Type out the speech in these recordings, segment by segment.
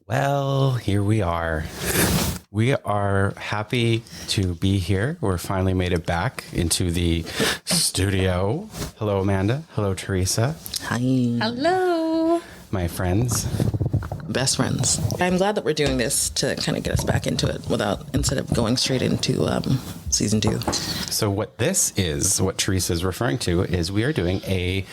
Well, here we are. We are happy to be here. We're finally made it back into the studio. Hello, Amanda. Hello, Teresa. Hi. Hello. My friends. Best friends. I'm glad that we're doing this to kind of get us back into it instead of going straight into season 2. So what this is, what Teresa is referring to, is we are doing a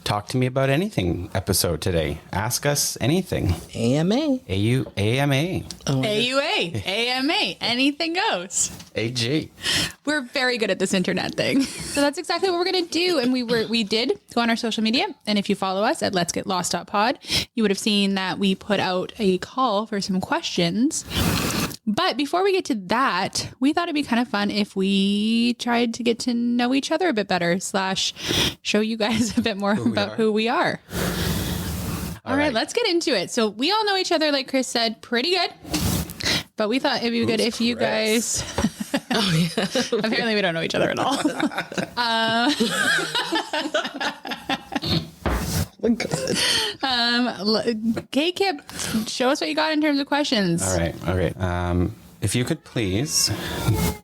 Talk to Me About Anything episode today. Ask us anything. AMA. AMA. Oh, AUA. AMA. Anything goes. AG. We're very good at this internet thing. So that's exactly what we're going to do. And we did go on our social media. And if you follow us at Let's Get Lost.pod, you would have seen that we put out a call for some questions. But before we get to that, we thought it'd be kind of fun if we tried to get to know each other a bit better / show you guys a bit more about who we are. All right, let's get into it. So we all know each other, like Chris said, pretty good. But we thought it'd be good if you guys... Oh, yeah. Apparently we don't know each other at all. K-Kip, show us what you got in terms of questions. All right. If you could please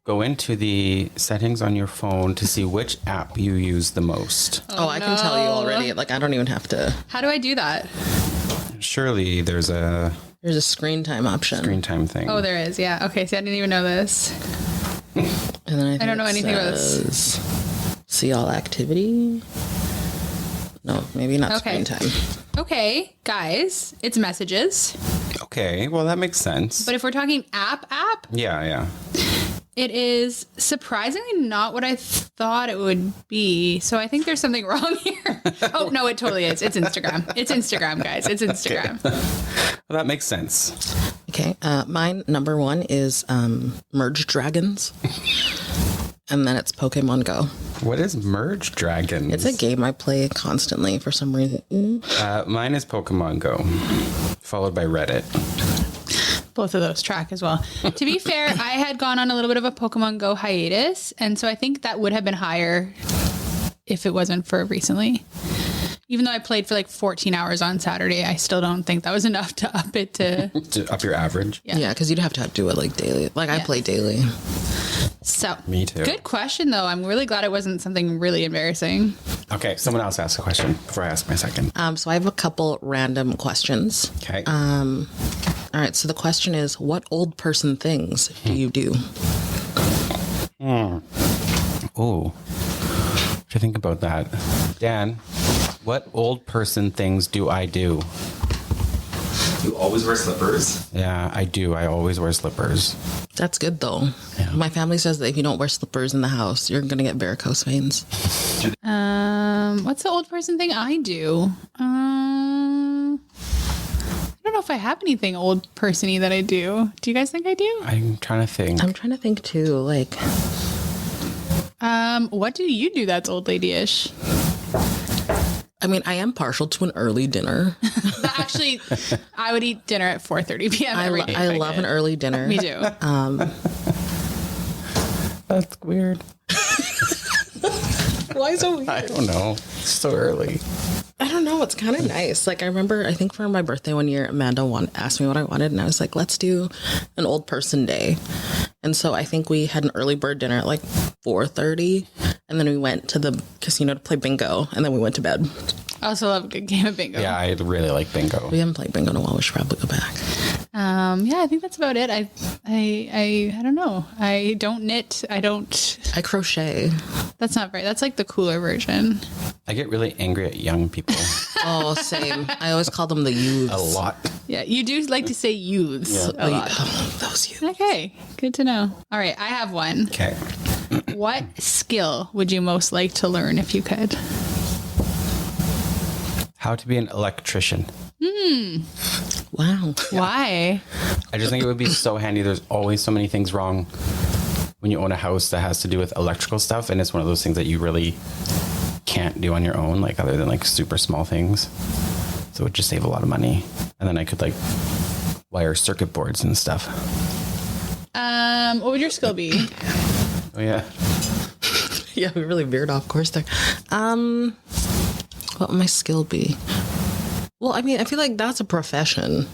go into the settings on your phone to see which app you use the most. Oh, I can tell you already. Like, I don't even have to. How do I do that? Surely there's a screen time option. screen time thing. Oh, there is. Yeah. Okay. See, I didn't even know this. And then I don't know anything about this. See all activity. No, maybe not Okay. screen time. Okay, guys, it's messages. Okay, well that makes sense. But if we're talking app, Yeah. it is surprisingly not what I thought it would be. So I think there's something wrong here. Oh, no, it totally is. It's Instagram. It's Instagram, guys. It's Instagram. Well, that makes sense. Okay. Mine, number 1 is Merge Dragons. And then it's Pokemon Go. What is Merge Dragons? It's a game I play constantly for some reason. Mine is Pokemon Go, followed by Reddit. Both of those track as well. To be fair, I had gone on a little bit of a Pokemon Go hiatus, and so I think that would have been higher if it wasn't for recently. Even though I played for like 14 hours on Saturday, I still don't think that was enough to up it to... To up your average? Yeah. Yeah, because you'd have to do it like daily. Like, I play daily. So, Me too. Good question, though. I'm really glad it wasn't something really embarrassing. Okay, someone else ask a question before I ask my second. So I have a couple random questions. Okay. All right, so the question is, what old person things do you do? Oh, to think about that. Dan, what old person things do I do? You always wear slippers? Yeah, I do. I always wear slippers. That's good, though. Yeah. My family says that if you don't wear slippers in the house, you're going to get varicose veins. What's the old person thing I do? I don't know if I have anything old person-y that I do. Do you guys think I do? I'm trying to think. I'm trying to think, too. Like, What do you do that's old lady-ish? I mean, I am partial to an early dinner. Actually, I would eat dinner at 4:30 p.m. every day. I love an early dinner. Me too. That's weird. Why so weird? I don't know. It's so early. I don't know. It's kind of nice. Like, I remember, I think for my birthday one year, Amanda asked me what I wanted, and I was like, let's do an old person day. And so I think we had an early bird dinner at like 4:30, and then we went to the casino to play bingo, and then we went to bed. I also love a good game of bingo. Yeah, I really like bingo. We haven't played bingo in a while. We should probably go back. Yeah, I think that's about it. I don't know. I don't knit. I crochet. That's not right. That's like the cooler version. I get really angry at young people Oh, same. I always call them the youths. a lot. Yeah, you do like to say youths a lot. Oh, those youths. Okay, good to know. All right, I have one. Okay. What skill would you most like to learn if you could? How to be an electrician. Wow. Why? I just think it would be so handy. There's always so many things wrong when you own a house that has to do with electrical stuff, and it's one of those things that you really can't do on your own, like other than like super small things. So it would just save a lot of money. And then I could like wire circuit boards and stuff. What would your skill be? Oh yeah. Yeah, we really veered off course there. What would my skill be? Well, I mean, I feel like that's a profession.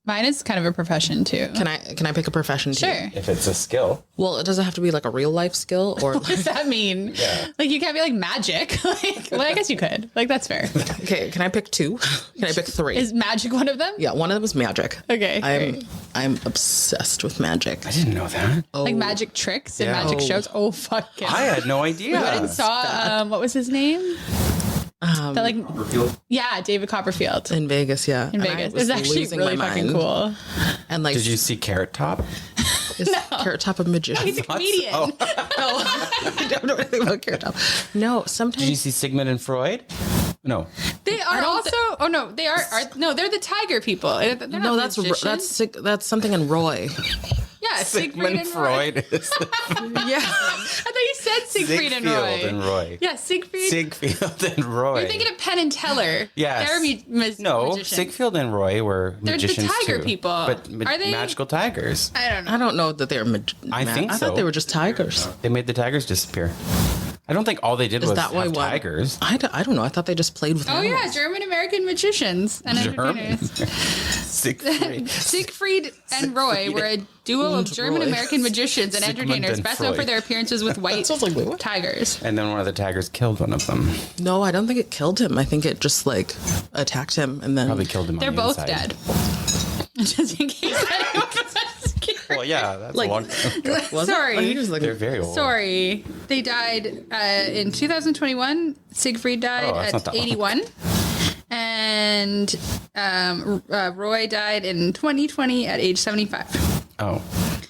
Mine is kind of a profession too. Can I pick a profession too? Sure. If it's a skill. Well, it doesn't have to be like a real life skill or What does that mean? Yeah. Like you can't be like magic. Like, well, I guess you could. Like that's fair. okay, can I pick 2? Can I pick 3? Is magic one of them? Yeah, one of them is magic. Okay. I'm obsessed with magic. I didn't know that. Like magic tricks and Yeah. magic shows. Oh fuck yeah. I had no idea. I went and saw what was his name? That like yeah, David Copperfield In Vegas, yeah. in Vegas. It was actually really fucking cool. And like, Did you see Carrot Top? is Carrot Top a magician? He's a comedian. No, I don't know anything about Carrot Top. No, sometimes Did you see Sigmund and Freud? No. They are also. Oh no, they are. No, they're the tiger people. They're not no, that's magicians. that's something in Roy. Yeah, Siegfried and Roy. Freud is Yeah, I thought you said Siegfried and Roy. Siegfried and Roy. Yeah, Siegfried. Siegfried and Roy. You're thinking of Penn and Teller. Yes. They're No, magicians. Siegfried and Roy were They're the magicians tiger too. people. But Are they- magical tigers. I don't know. I don't know that they're. I think I so. thought they were just tigers. They made the tigers disappear. I don't think all they did Is was that why have one? tigers. I don't know. I thought they just played with. Oh yeah, animals. German American magicians and entertainers. Siegfried. Siegfried and Roy were a duo of And German Roy. American magicians and Sigmund entertainers, and best known for Freud. their appearances with white sounds like, wait, what? tigers. And then one of the tigers killed one of them. No, I don't think it killed him. I think it just like attacked him and then Probably killed him They're on the both inside. dead. Just in case anyone was scared. Well, yeah, that's Like- a long time ago. Was it? Sorry. I think it was like- They're very old. Sorry. They died in 2021. Siegfried died Oh, that's not at that long. 81. And Roy died in 2020 at age 75. Oh.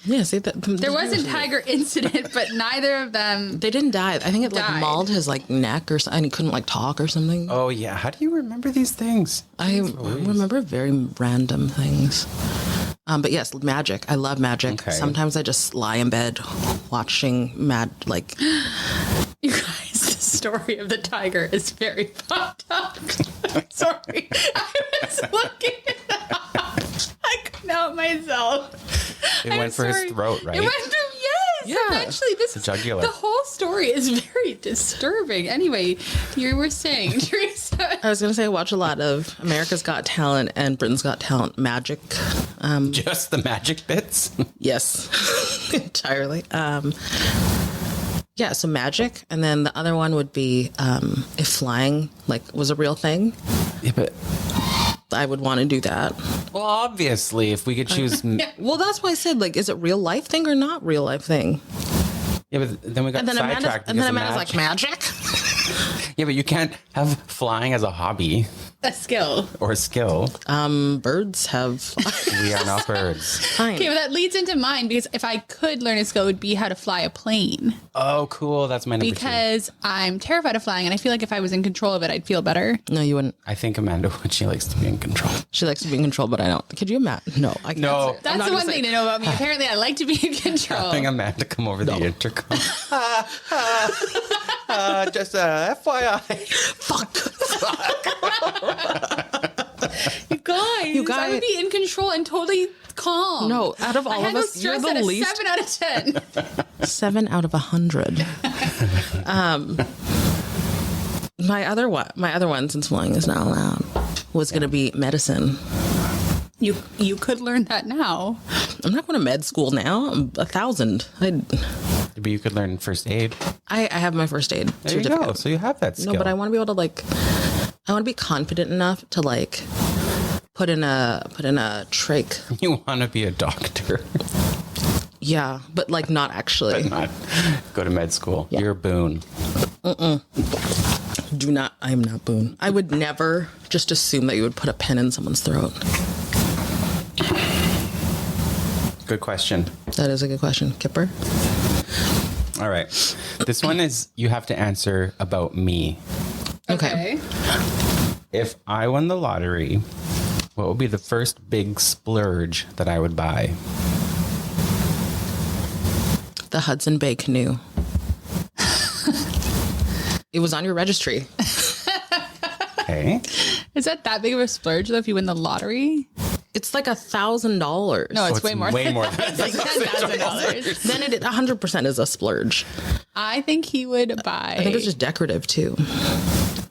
Yeah, see that There was a tiger incident, but neither of them. They didn't die. I think it like Died. mauled his like neck or something. And he couldn't like talk or something. Oh, yeah. How do you remember these things? I remember very random things. But yes, magic. I love magic. Okay. Sometimes I just lie in bed watching like You guys, the story of the tiger is very fucked up. Sorry. I was looking it up. I couldn't help myself. It I'm went for sorry. his throat, right? It went through, yes. Yeah. Eventually, this The jugular. the whole story is very disturbing. Anyway, you were saying, Teresa. I was gonna say I watch a lot of America's Got Talent and Britain's Got Talent magic. Just the magic bits? Yes, entirely. Yeah, so magic, and then the other one would be if flying like was a real thing, Yeah, but I would want to do that. well, obviously, if we could choose, Well, that's why I said like, is it real life thing or not real life thing? yeah, but then we got And then sidetracked. Amanda's like magic. yeah, but you can't have flying as a hobby A skill. or a skill. Birds have. We are not birds. Fine. Okay, well, that leads into mine because if I could learn a skill, it would be how to fly a plane. Oh, cool. That's my number Because I'm terrified of flying, and I feel like if I was in control of it, I'd feel better. No, you wouldn't. 2. I think Amanda would. She likes to be in control. She likes to be in control, but I don't. Could you imagine? No, I can't. No. That's the one thing to know about me. Apparently, I like to be in control. Having Amanda come over the intercom. Just FYI. Fuck. You guys, I would be in control and totally calm. No, out of all I of handle us, you're stress the at a least. 7 out of 10. 7 out of 100. My other one, since flying is not allowed, was going to be medicine. You could learn that now. I'm not going to med school now. I'm 1,000. But you could learn first aid. I have my first aid There you certificate. go. So you have that skill. No, but I want to be able to like, I want to be confident enough to like put in a trach. You want to be a doctor, Yeah, but like not actually. not go to med school. You're a boon. Do not. I am not Boone. I would never just assume that you would put a pen in someone's throat. Good question. That is a good question, Kipper. All right. This one is you have to answer about me. Okay. If I won the lottery, what would be the first big splurge that I would buy? The Hudson Bay canoe. It was on your registry. Okay. Is that big of a splurge though if you win the lottery? It's like $1,000. No, it's Oh, way more. Way more than It's like $10,000. Then it 100% is a splurge. I think he would buy. I think it's just decorative too.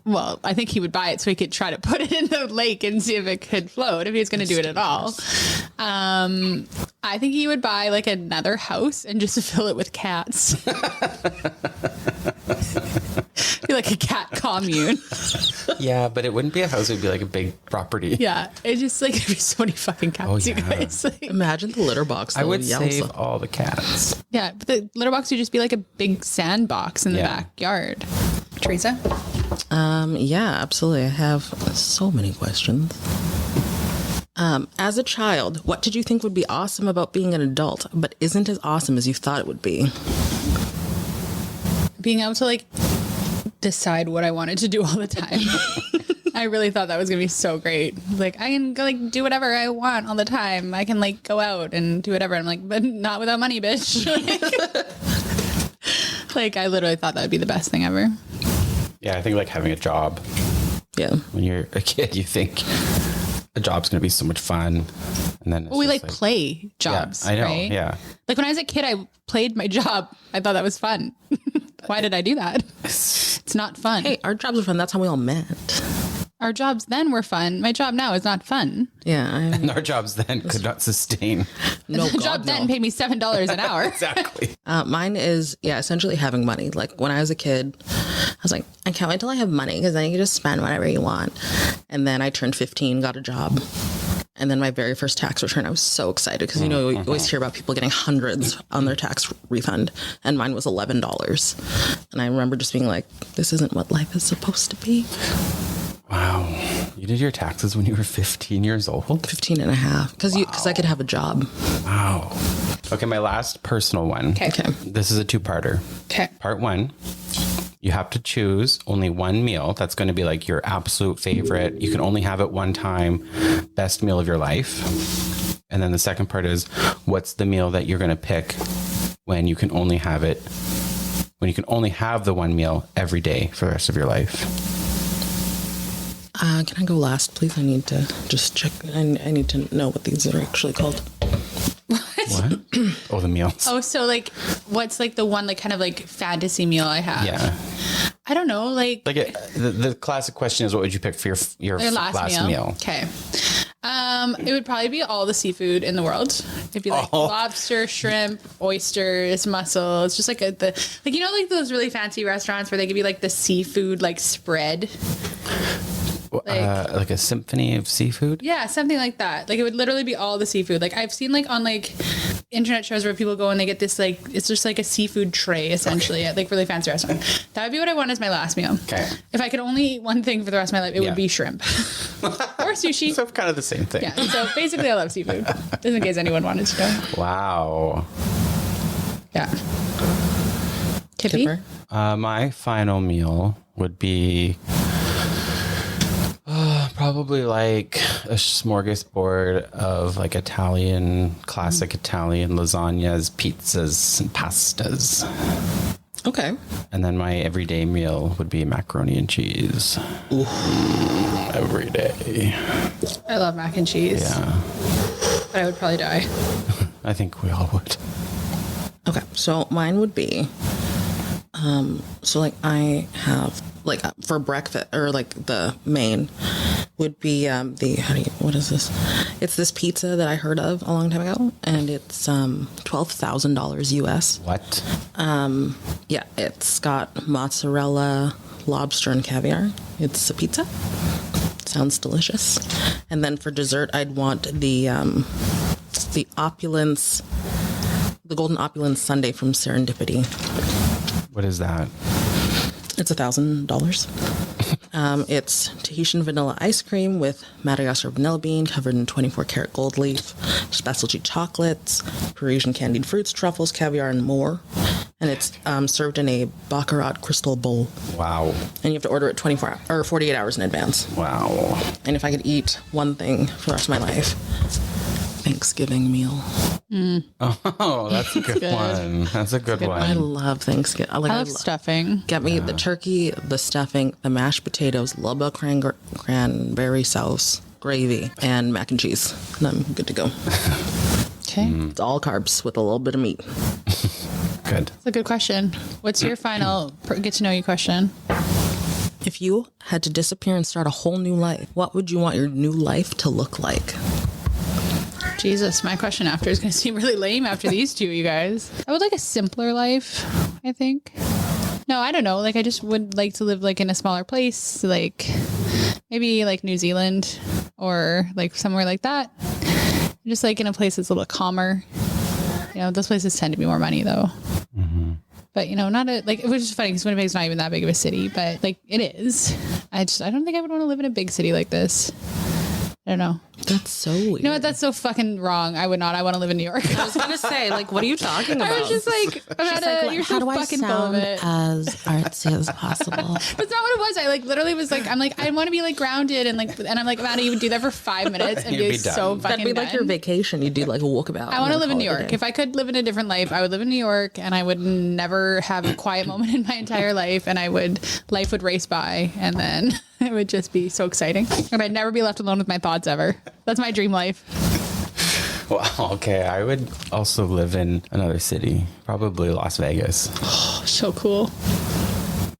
Well, I think he would buy it so he could try to put it in the lake and see if it could float, if he was going to do it at all. I think he would buy like another house and just fill it with cats. Be like a cat commune. Yeah, but it wouldn't be a house. It would be like a big property. Yeah. It's just like, there'd be so many fucking cats, you yeah. guys. Like, Imagine the litter box. I would though. save all the cats. yeah. But the litter box would just be like a big sandbox in the Yeah. backyard. Teresa? Yeah, absolutely. I have so many questions. As a child, what did you think would be awesome about being an adult, but isn't as awesome as you thought it would be? Being able to like decide what I wanted to do all the time. I really thought that was gonna be so great. Like, I can go, like, do whatever I want all the time. I can like go out and do whatever. I'm like, but not without money, bitch. Like, I literally thought that would be the best thing ever. Yeah, I think like having a job. Yeah. When you're a kid, you think a job's going to be so much fun. And then it's Well, we just like play jobs. Yeah, I know. Right? Yeah. Like when I was a kid, I played my job. I thought that was fun. Why did I do that? It's not fun. Hey, our jobs are fun. That's how we all met. Our jobs then were fun. My job now is not fun. Yeah. And our jobs then could not sustain. No, The job then paid me $7 an hour. Exactly. Mine is, essentially having money. Like when I was a kid, I was like, I can't wait till I have money because then you can just spend whatever you want. And then I turned 15, got a job. And then my very first tax return, I was so excited because, you always hear about people getting hundreds on their tax refund. And mine was $11. And I remember just being like, this isn't what life is supposed to be. Wow. You did your taxes when you were 15 years old? 15 and a half. Because I could have a job. Wow. Okay, my last personal one. Okay. This is a two-parter. Okay. Part one, you have to choose only one meal that's going to be like your absolute favorite. You can only have it one time. Best meal of your life. And then the second part is, what's the meal that you're going to pick when you can only have it, when you can only have the one meal every day for the rest of your life? Can I go last, please? I need to just check. I need to know what these are actually called. What? Oh, the meals. Oh, so like, what's like the one like kind of like fantasy meal I have? Yeah. I don't know. Like The classic question is, what would you pick for your last meal? Okay. It would probably be all the seafood in the world. It'd be like lobster, shrimp, oysters, mussels. Just like like those really fancy restaurants where they give you like the seafood like spread. Like a symphony of seafood? Yeah, something like that. Like it would literally be all the seafood. Like I've seen like on like internet shows where people go and they get this like, it's just like a seafood tray essentially at like really fancy restaurant. That would be what I want as my last meal. Okay. If I could only eat one thing for the rest of my life, it would be shrimp or sushi. So kind of the same thing. Yeah. So basically I love seafood. Just in case anyone wanted to know. Wow. Yeah. Kippy? Kipper? My final meal would be probably like a smorgasbord of like classic Italian lasagnas, pizzas, and pastas. Okay. And then my everyday meal would be macaroni and cheese. Every day. I love mac and cheese. Yeah. But I would probably die. I think we all would. Okay. So mine would be, I have like for breakfast or like the main would be what is this? It's this pizza that I heard of a long time ago, and it's $12,000 US. What? Yeah, it's got mozzarella, lobster, and caviar. It's a pizza. Sounds delicious. And then for dessert, I'd want the opulence, the golden opulence sundae from Serendipity. What is that? It's $1,000. It's Tahitian vanilla ice cream with Madagascar vanilla bean covered in 24-karat gold leaf, specialty chocolates, Parisian candied fruits, truffles, caviar, and more. And it's served in a baccarat crystal bowl. Wow. And you have to order it 48 hours in advance. Wow. And if I could eat one thing for the rest of my life, Thanksgiving meal. Oh, that's a good one. That's a good one. I love Thanksgiving. I love stuffing. Get me the turkey, the stuffing, the mashed potatoes, Lubbock cranberry sauce, gravy, and mac and cheese. And I'm good to go. Okay. It's all carbs with a little bit of meat. Good. That's a good question. What's your final get to know you question? If you had to disappear and start a whole new life, what would you want your new life to look like? Jesus, my question after is going to seem really lame after these two, you guys. I would like a simpler life, I think. No, I don't know. Like, I just would like to live like in a smaller place, like maybe like New Zealand or like somewhere like that. Just like in a place that's a little calmer. You know, those places tend to be more money though. But, you know, not a, like, it was just funny because Winnipeg's not even that big of a city, but like it is. I don't think I would want to live in a big city like this. I don't know. That's so weird. You know what? That's so fucking wrong. I would not. I want to live in New York. I was going to say, like, what are you talking about? I was just like, you're so fucking full of it. As artsy as possible? That's not what it was. I like literally was like, I'm like, I want to be like grounded and like, and I'm like, Amanda, you would do that for 5 minutes and be so fucking That'd be like your vacation. You do like a walkabout. I want to live in New York. If I could live in a different life, I would live in New York, and I would never have a quiet moment in my entire life, and life would race by, and then it would just be so exciting, and I'd never be left alone with my thoughts ever. That's my dream life. Well, okay. I would also live in another city, probably Las Vegas, Oh, so cool.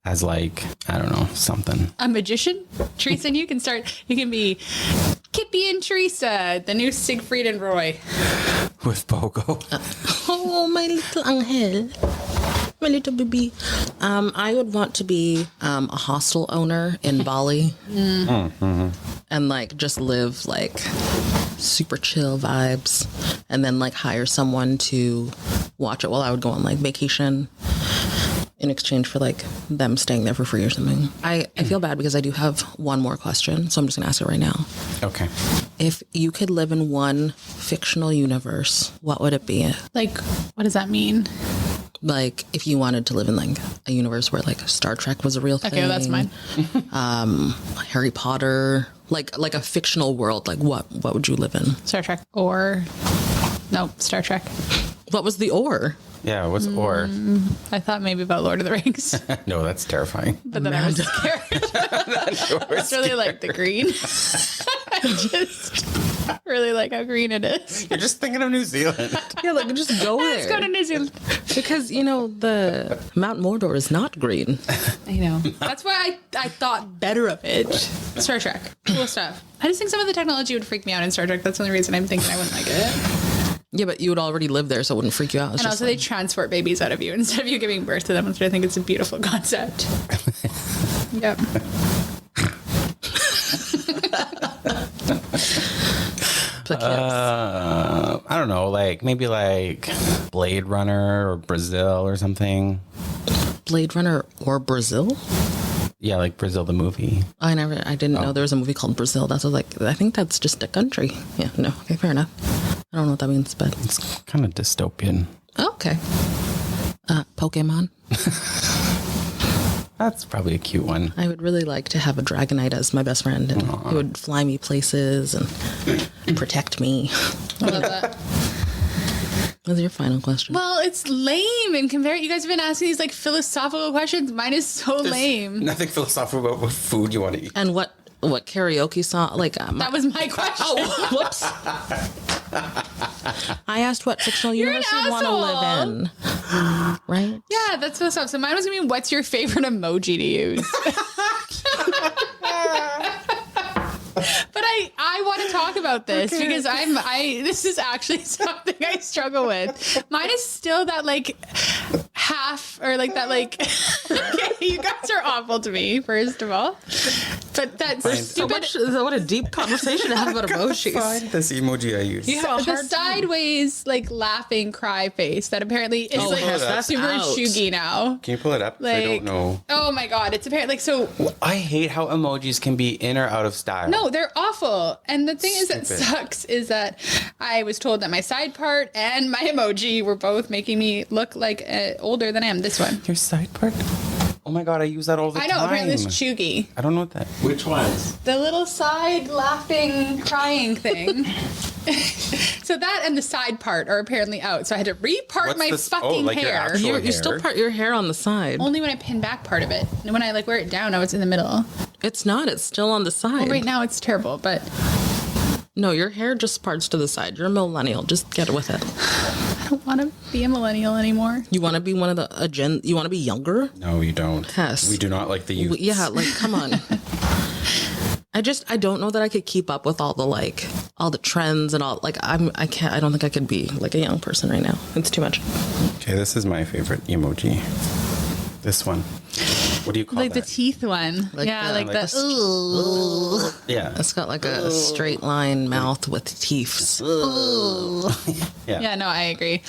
as like, I don't know, something. A magician? Teresa and you can be Kippy and Teresa, the new Siegfried and Roy. With Pogo. Oh, my little angel. My little baby. I would want to be a hostel owner in Bali. And like just live like super chill vibes, and then like hire someone to watch it while I would go on like vacation in exchange for like them staying there for free or something. I feel bad because I do have one more question, so I'm just gonna ask it right now. Okay. If you could live in one fictional universe, what would it be? Like, what does that mean? Like, if you wanted to live in like a universe where like Star Trek was a real thing. Okay, well, that's mine. Harry Potter, like a fictional world. Like, what would you live in? Star Trek or no, Star Trek. What was the or? Yeah, what's or? I thought maybe about Lord of the Rings, No, that's terrifying. but then I was scared. I just really like the green. I just really like how green it is. You're just thinking of New Zealand. Yeah, like just go there. Let's go to New Zealand. Because you know the Mount Mordor is not green. I know. That's why I thought better of it. Star Trek. Cool stuff. I just think some of the technology would freak me out in Star Trek. That's the only reason I'm thinking I wouldn't like it. Yeah, but you would already live there, so it wouldn't freak you out. It's And just also they transport babies out of you instead of you giving birth to them, which I think it's a beautiful concept. Yep. I don't know, like maybe like Blade Runner or Brazil or something. Blade Runner or Brazil? Yeah, like Brazil the movie. I didn't know there was a movie called Brazil. That's what like I think that's just a country. Yeah, no, okay, fair enough. I don't know what that means, but It's kind of dystopian. okay. Pokemon. That's probably a cute one. I would really like to have a Dragonite as my best friend, and he would fly me places and protect me. I love that. What's your final question? Well, it's lame and compare. You guys have been asking these like philosophical questions. Mine is so lame. Nothing philosophical about what food you want to eat. And what karaoke song? Like That was my question. oh, whoops. I asked what fictional You're an universe you want to live in. Right? Yeah, that's what's up. So mine was gonna be, what's your favorite emoji to use? But I want to talk about this because this is actually something I struggle with. Mine is still that like half or like that like okay, you guys are awful to me, first of all. But that's stupid. What a deep conversation to have about emojis. Find this emoji I use. You have a The hard time. sideways like laughing cry face that apparently is like yes, that's super out. chuggy now. Can you pull it up? I Like, don't know. oh my god, it's apparently like so. I hate how emojis can be in or out of style. No, they're awful. And the thing is that Stupid. sucks is that I was told that my side part and my emoji were both making me look like older than I am. This one. Your side part? Oh my god, I use that all the I time. know, apparently it's chuggy. I don't know what that. Which ones? The little side laughing, crying thing. So that and the side part are apparently out. So I had to repart What's my this- fucking like your hair. actual- You still hair? part your hair on the side. Only when I pin back part of it. And when I like wear it down, now it's in the middle. It's not. It's still on the side. Right now it's terrible, but No, your hair just parts to the side. You're a millennial. Just get with it. I don't want to be a millennial anymore. You want to be one of the you want to be younger? No, you don't. Yes. We do not like the youth. Yeah, like come on. I don't know that I could keep up with all the trends and all. Like I don't think I could be like a young person right now. It's too much. Okay, this is my favorite emoji. This one. What do you call Like that? the teeth one. Like yeah, that, like like the. Yeah. It's got like a straight line mouth with teeth. Yeah. Yeah, no, I agree.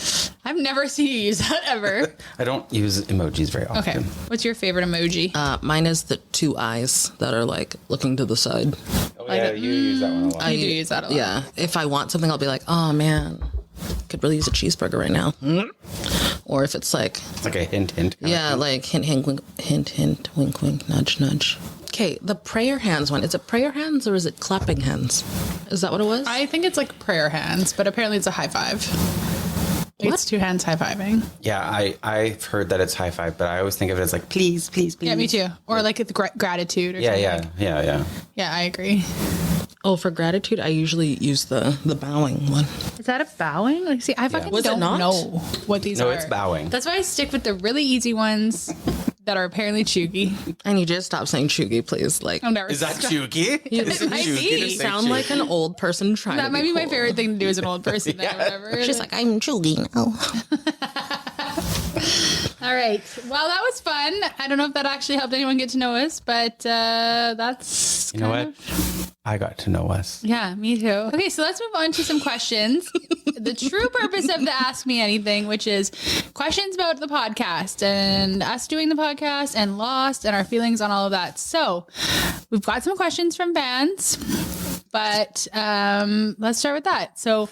I've never seen you use that ever. I don't use emojis very often. Okay. What's your favorite emoji? Mine is the two eyes that are like looking to the side. Oh, Like yeah, a- you use that one a lot. I do use that a lot. Yeah, if I want something, I'll be like, oh man, could really use a cheeseburger right now. Or if it's like, It's like a hint, hint. kind of yeah, like hint, hint, wink, wink, nudge, nudge. Okay, the prayer hands one. Is it prayer hands or is it clapping hands? Is that what it was? I think it's like prayer hands, but apparently it's a high five. It's two hands high fiving. Yeah, I've heard that it's high five, but I always think of it as like, please, please, please. Yeah, me too. Or like the gratitude or Yeah, something. yeah. Yeah, I agree. Oh, for gratitude, I usually use the bowing one. Is that a bowing? Like, see, I fucking Was it don't not? know what these are. No, it's bowing. That's why I stick with the really easy ones that are apparently chuggy. I need you to stop saying chuggy, please. Like, I've never Is that stuck- chuggy? Is it might chuggy be. to you say sound chuggy? like an old person trying to That might be my cool. favorite thing to do as an old person. Then, or whatever. She's like, I'm chuggy now. All right. Well, that was fun. I don't know if that actually helped anyone get to know us, but that's You know kind what? of- I got to know us. Yeah, me too. Okay, so let's move on to some questions. The true purpose of the Ask Me Anything, which is questions about the podcast and us doing the podcast and Lost and our feelings on all of that. So we've got some questions from fans, but let's start with that. So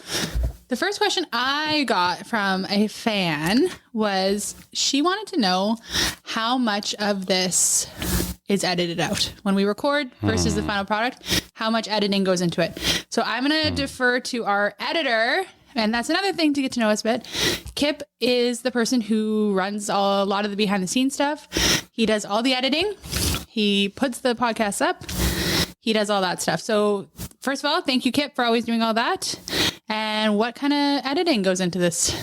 the first question I got from a fan was she wanted to know how much of this is edited out when we record versus the final product, how much editing goes into it. So I'm going to defer to our editor. And that's another thing to get to know us a bit. Kip is the person who runs a lot of the behind the scenes stuff. He does all the editing. He puts the podcast up. He does all that stuff. So first of all, thank you, Kip, for always doing all that. And what kind of editing goes into this?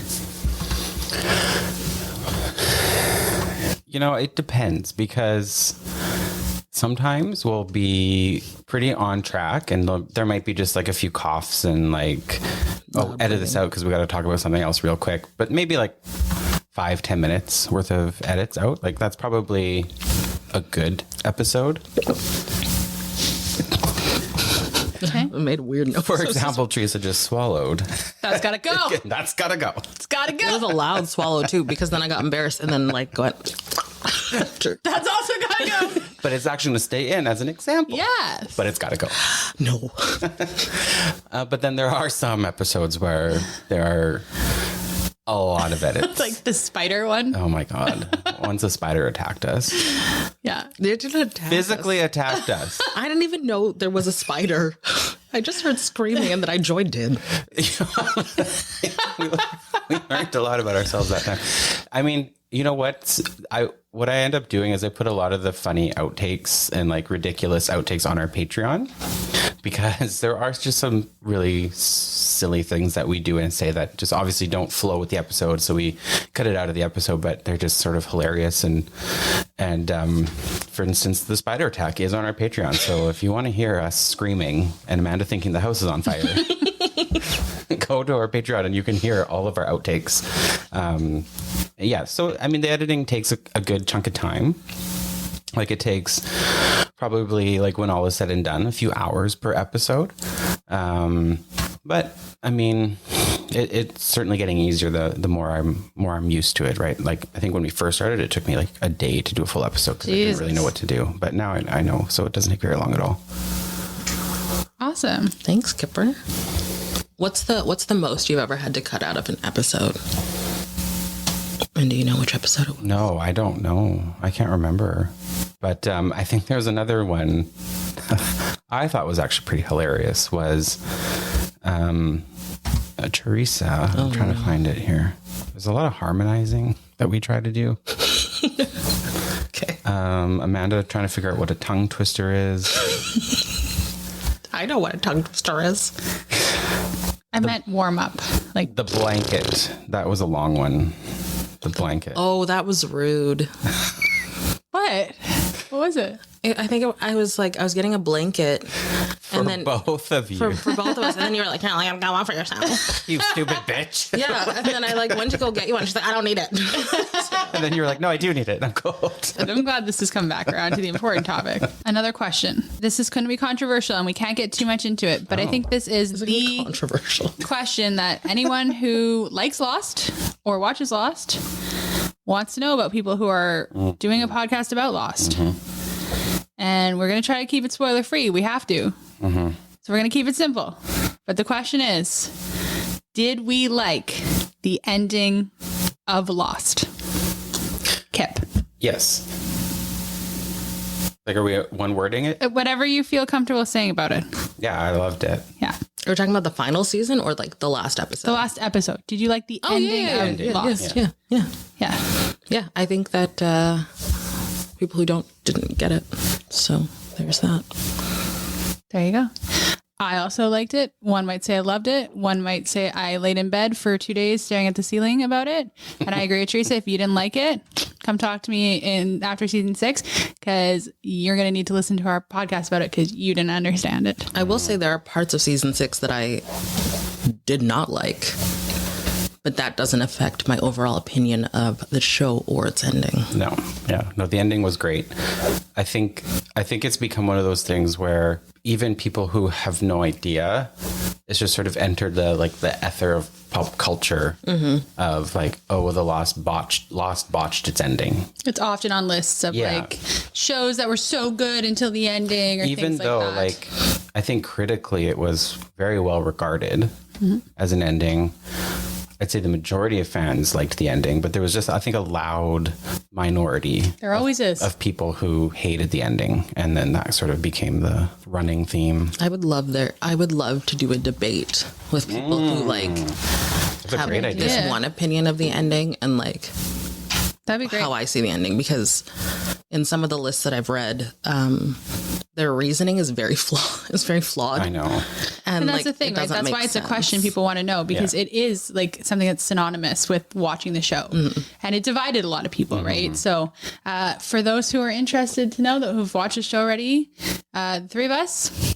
You know, it depends because sometimes we'll be pretty on track and there might be just like a few coughs and like, oh, edit this out because we got to talk about something else real quick. But maybe like 5-10 minutes worth of edits out. Like that's probably a good episode. Okay. It made a weird noise. For example, Teresa just swallowed. That's got to go. That's gotta go. It's got to It was go. a loud swallow too, because then I got embarrassed and then like went. That's also got to go. But it's actually going to stay in as an example. Yes. But it's got to go. No. But then there are some episodes where there are a lot of edits. It's like the spider one. Oh my God. Once a spider attacked us. Yeah. They didn't attack Physically us. attacked us. I didn't even know there was a spider. I just heard screaming and then I joined in. We learned a lot about ourselves that time. I mean, you know what? What I end up doing is I put a lot of the funny outtakes and like ridiculous outtakes on our Patreon because there are just some really silly things that we do and say that just obviously don't flow with the episode. So we cut it out of the episode, but they're just sort of hilarious. And for instance, the spider attack is on our Patreon. So if you want to hear us screaming and Amanda thinking the house is on fire, go to our Patreon and you can hear all of our outtakes. Yeah. So, I mean, the editing takes a good chunk of time. Like it takes probably like when all is said and done, a few hours per episode. But I mean, it's certainly getting easier the more I'm used to it, right? Like I think when we first started, it took me like a day to do a full episode because I didn't really know what to do. But now I know, so it doesn't take very long at all. Awesome. Thanks, Kipper. What's the most you've ever had to cut out of an episode? And do you know which episode it was? No, I don't know. I can't remember. But I think there's another one I thought was actually pretty hilarious was Teresa. I'm trying to find it here. There's a lot of harmonizing that we try to do. Okay. Amanda trying to figure out what a tongue twister is. I know what a tongue twister is. I meant warm up. Like The blanket. That was a long one. The blanket. Oh, that was rude. what? What was it? I think I was getting a blanket. For and then both of you. For both of us. And then you were like, Caroline, I'm going one for yourself. You stupid bitch. Yeah. And then I went to go get you one. She's like, I don't need it. And then you were like, no, I do need it. I'm cold. I'm glad this has come back around to the important topic. Another question. This is going to be controversial and we can't get too much into it, but I think this is the controversial question that anyone who likes Lost or watches Lost wants to know about people who are doing a podcast about Lost. And we're going to try to keep it spoiler free. We have to. So we're going to keep it simple. But the question is, did we like the ending of Lost? Kip. Yes. Like, are we one wording it? Whatever you feel comfortable saying about it. Yeah, I loved it. Yeah. Are we talking about the final season or like the last episode? The last episode. Did you like the ending of Lost? Yeah. Yeah. I think that people who didn't get it. So there's that. There you go. I also liked it. One might say I loved it. One might say I laid in bed for 2 days staring at the ceiling about it. And I agree with Teresa. If you didn't like it, come talk to me after season 6, because you're going to need to listen to our podcast about it because you didn't understand it. I will say there are parts of season 6 that I did not like, but that doesn't affect my overall opinion of the show or its ending. No, the ending was great. I think it's become one of those things where even people who have no idea, it's just sort of entered the ether of pop culture of like, oh, well, the Lost botched its ending. It's often on lists of like shows that were so good until the ending, or even things though like that. I think critically it was very well regarded as an ending. I'd say the majority of fans liked the ending, but there was just, I think, a loud minority. There always is. Of people who hated the ending. And then that sort of became the running theme. I would love to do a debate with people who That's a have great idea. this one opinion of the ending and like That'd be great. how I see the ending, because in some of the lists that I've read, their reasoning is very flawed. It's very flawed. I know. And that's the thing, right? That's why it's a question people want to know, because it is like something that's synonymous with watching the show, and it divided a lot of people, right? So for those who are interested to know, that who've watched the show already, the three of us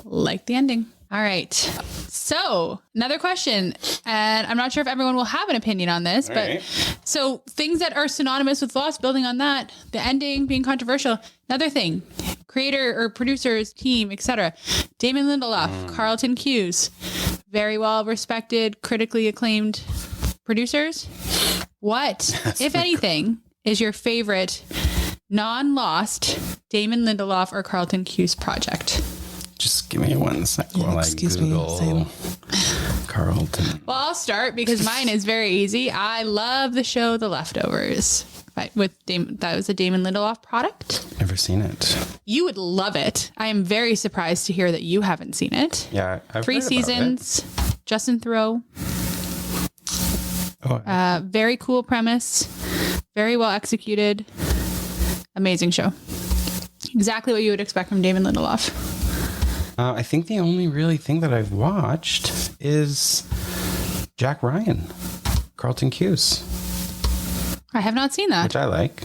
like the ending. All right. So another question, and I'm not sure if everyone will have an opinion on this, but so things that are synonymous with Lost, building on that, the ending being controversial. Another thing, creator or producers, team, etc. Damon Lindelof, Carlton Cuse, very well respected, critically acclaimed producers. What, if anything, is your favorite non-Lost Damon Lindelof or Carlton Cuse project? Just give me 1 sec while I Google Carlton. Well, I'll start because mine is very easy. I love the show The Leftovers. That was a Damon Lindelof product. Never seen it. You would love it. I am very surprised to hear that you haven't seen it. Yeah, I've 3 heard seasons. Justin Theroux. About it. Very cool premise. Very well executed. Amazing show. Exactly what you would expect from Damon Lindelof. I think the only really thing that I've watched is Jack Ryan, Carlton Cuse, I have not seen that. which I like.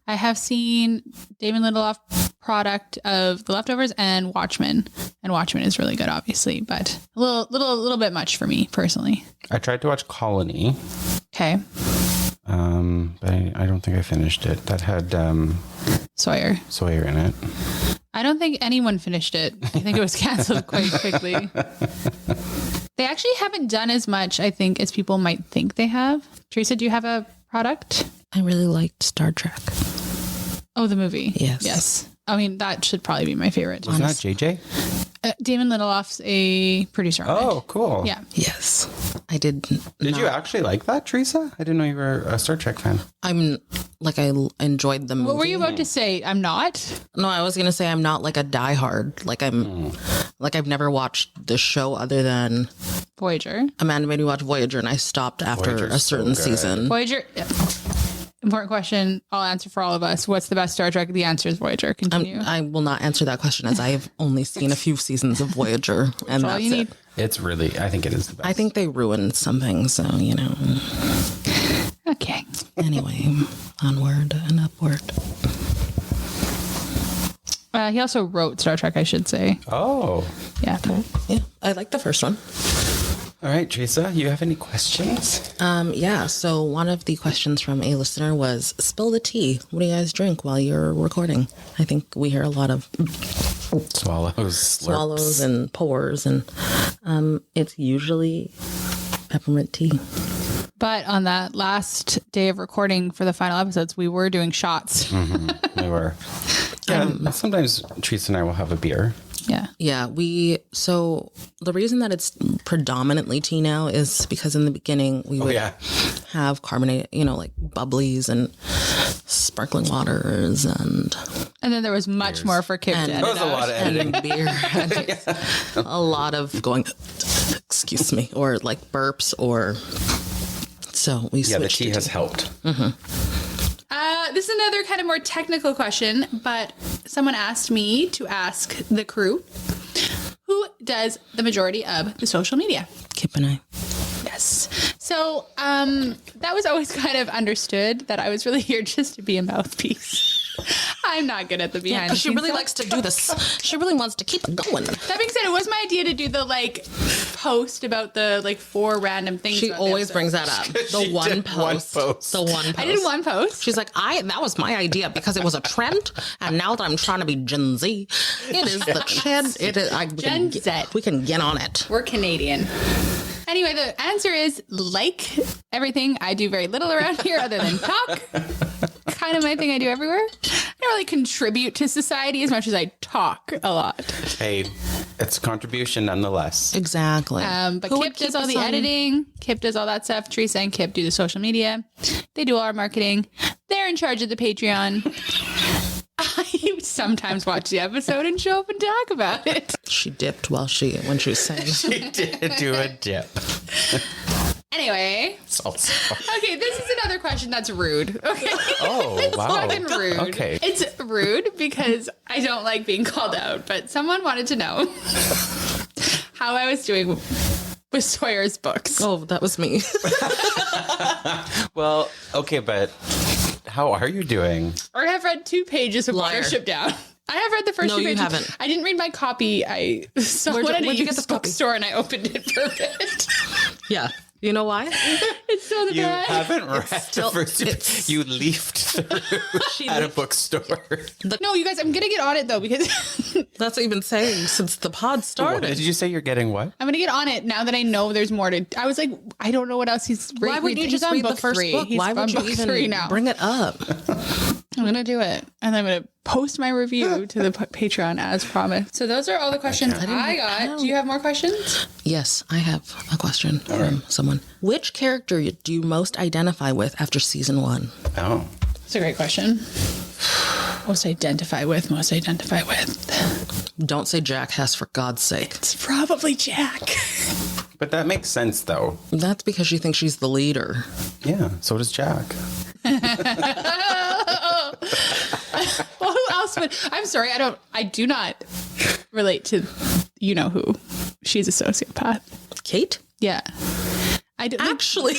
I have seen Damon Lindelof product of The Leftovers and Watchmen. And Watchmen is really good, obviously, but a little bit much for me personally. I tried to watch Colony, Okay. but I don't think I finished it. That had Sawyer. Sawyer in it. I don't think anyone finished it. I think it was canceled quite quickly. They actually haven't done as much, I think, as people might think they have. Teresa, do you have a product? I really liked Star Trek. Oh, the movie. Yes. I mean, that should probably be my favorite. Wasn't that JJ? Damon Lindelof's a producer on it. Oh, cool. Yeah. Yes. I did. Did you actually like that, Teresa? I didn't know you were a Star Trek fan. I enjoyed the movie. What were you about to say? I'm not? No, I was going to say I'm not like a diehard. Like I've never watched the show other than Voyager. Amanda made me watch Voyager, and I stopped after Voyager's a certain so good. season. Voyager. important question. I'll answer for all of us. What's the best Star Trek? The answer is Voyager. Continue. I will not answer that question as I have only seen a few seasons of Voyager, and all that's you it. need. It's really, I think it is the best. I think they ruined something, so Okay. Anyway, onward and upward. He also wrote Star Trek, I should say. Oh. Yeah. Yeah, I like the first one. All right, Teresa, you have any questions? Yeah, so one of the questions from a listener was, spill the tea. What do you guys drink while you're recording? I think we hear a lot of Swallows. swallows and pours, and it's usually peppermint tea. But on that last day of recording for the final episodes, we were doing shots. We were. Yeah, sometimes Teresa and I will have a beer. Yeah. Yeah, so the reason that it's predominantly tea now is because in the beginning we would have carbonated, like bubblies and sparkling waters and And then there was much more for Kip to edit That was a lot of editing. and beer and a lot of going, excuse me, or like burps or so we Yeah, the switched tea to has helped. This is another kind of more technical question, but someone asked me to ask the crew who does the majority of the social media. Kip and I. Yes. So that was always kind of understood that I was really here just to be a mouthpiece. I'm not good at the behind the Because she scenes really stuff. likes to do this. She really wants to keep it going. That being said, it was my idea to do the post about the 4 random things. She about the always episode. brings that up. The She one did one post. post. The one post. I did one post. She's like, that was my idea because it was a trend, and now that I'm trying to be Gen Z, it is the trend. It is Gen Z. We can get on it. We're Canadian. Anyway, the answer is like everything. I do very little around here other than talk. Kind of my thing I do everywhere. I don't really contribute to society as much as I talk a lot. Hey, it's a contribution nonetheless. Exactly. But Who Kip would does keep all us the on- editing. Kip does all that stuff. Teresa and Kip do the social media. They do all our marketing. They're in charge of the Patreon. I sometimes watch the episode and show up and talk about it. She dipped when she was saying. She did do a dip. Anyway, okay, this is another question that's rude. Okay. Oh, It's wow. fucking rude. Okay. It's rude because I don't like being called out, but someone wanted to know how I was doing with Sawyer's books. Oh, that was me. Well, okay, but how are you doing? I have read 2 pages of Liar. Watership Down. I have read the first No, 2 you pages. haven't. I didn't read my copy. I saw Where'd one you- at a where'd you get used the copy? bookstore and I opened it for a bit. Yeah. You know why? It's so the You bad. haven't read still- the first it's- You leafed through at a bookstore. No, you guys, I'm gonna get on it though because That's what you've been saying since the pod What, started. did you say you're getting what? I'm gonna get on it now that I know there's more to. I was like, I don't know what else he's. Why would you he's just on read the book first 3. book? He's Why on would you book even 3 now? bring it up? I'm gonna do it, and I'm gonna post my review to the Patreon as promised. So those are all the questions I got. Do you have more questions? Yes, I have a question from someone. Which character do you most identify with after season 1? Oh. That's a great question. Most identify with. Don't say Jack Hess, for God's sake. It's probably Jack. But that makes sense, though. That's because she thinks she's the leader. Yeah, so does Jack. Well, who else would? I'm sorry, I do not relate to you know who. She's a sociopath. Kate? Yeah. I do. Actually,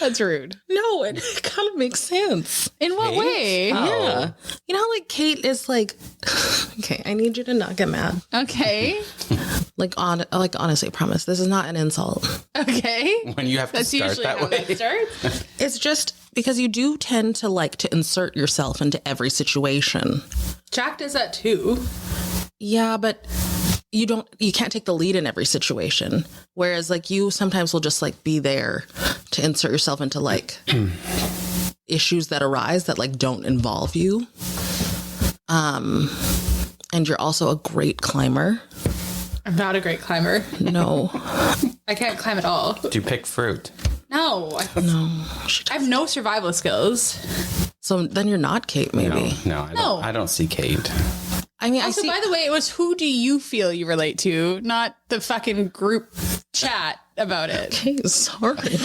That's rude. no, it kind of makes sense. In what Kate? way? Yeah. You know how like Kate is like, okay, I need you to not get mad. Okay. Honestly, I promise, this is not an insult. Okay. When you have to That's start usually that how way. that starts. It's just because you do tend to like to insert yourself into every situation. Jack does that too. Yeah, but you can't take the lead in every situation. Whereas like you sometimes will just like be there to insert yourself into like issues that arise that like don't involve you. And you're also a great climber. I'm not a great climber. No, I can't climb at all. Do you pick fruit? No. I have no survival skills. so then you're not Kate, maybe. No. I don't see Kate. I mean, Also, by the way, it was who do you feel you relate to, not the fucking group chat about it. Okay, sorry.